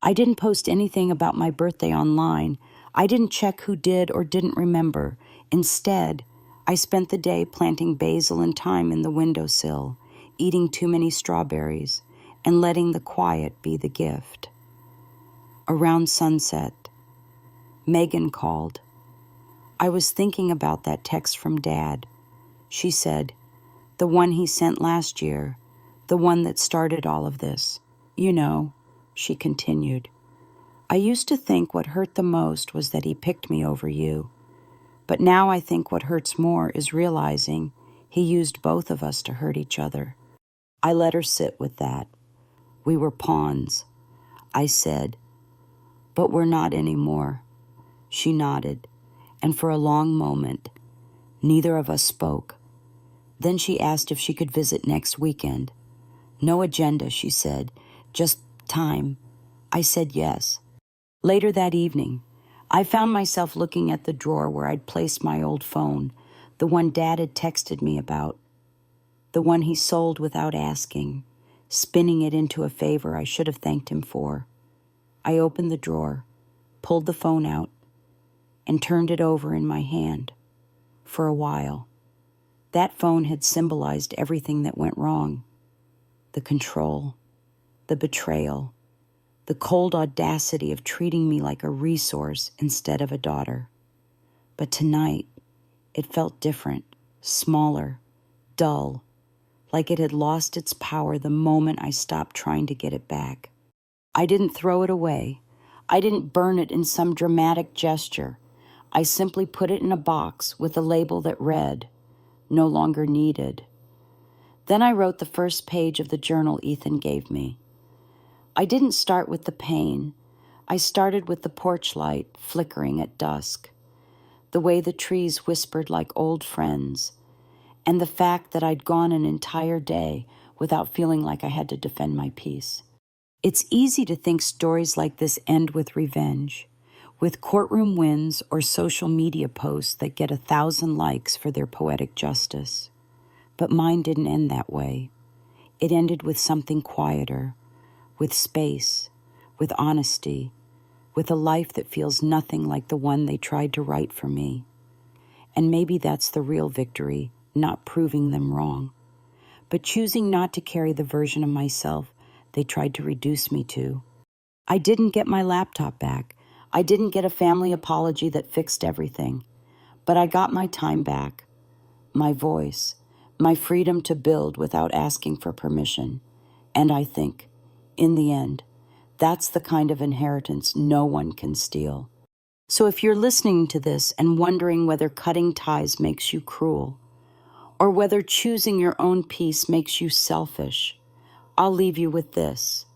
I didn't post anything about my birthday online. I didn't check who did or didn't remember. Instead, I spent the day planting basil and thyme in the windowsill, eating too many strawberries, and letting the quiet be the gift. Around sunset, Megan called. I was thinking about that text from Dad. She said, the one he sent last year, the one that started all of this. You know, she continued, I used to think what hurt the most was that he picked me over you. But now I think what hurts more is realizing he used both of us to hurt each other. I let her sit with that. We were pawns. I said, but we're not anymore. She nodded, and for a long moment, neither of us spoke. Then she asked if she could visit next weekend. No agenda, she said, just time. I said yes. Later that evening, I found myself looking at the drawer where I'd placed my old phone, the one Dad had texted me about, the one he sold without asking, spinning it into a favor I should have thanked him for. I opened the drawer, pulled the phone out, and turned it over in my hand. for a while. That phone had symbolized everything that went wrong. The control, the betrayal, the cold audacity of treating me like a resource instead of a daughter. But tonight, it felt different, smaller, dull, like it had lost its power the moment I stopped trying to get it back. I didn't throw it away. I didn't burn it in some dramatic gesture. I simply put it in a box with a label that read, "No longer needed." Then I wrote the first page of the journal Ethan gave me. I didn't start with the pain. I started with the porch light flickering at dusk, the way the trees whispered like old friends, and the fact that I'd gone an entire day without feeling like I had to defend my peace. It's easy to think stories like this end with revenge, with courtroom wins or social media posts that get 1,000 likes for their poetic justice. But mine didn't end that way. It ended with something quieter, with space, with honesty, with a life that feels nothing like the one they tried to write for me. And maybe that's the real victory, not proving them wrong, but choosing not to carry the version of myself they tried to reduce me to. I didn't get my laptop back. I didn't get a family apology that fixed everything. But I got my time back, my voice, my freedom to build without asking for permission. And I think, in the end, that's the kind of inheritance no one can steal. So if you're listening to this and wondering whether cutting ties makes you cruel, or whether choosing your own peace makes you selfish, I'll leave you with this.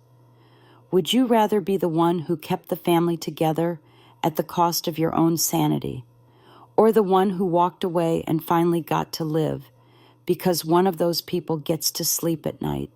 Would you rather be the one who kept the family together at the cost of your own sanity, or the one who walked away and finally got to live because one of those people gets to sleep at night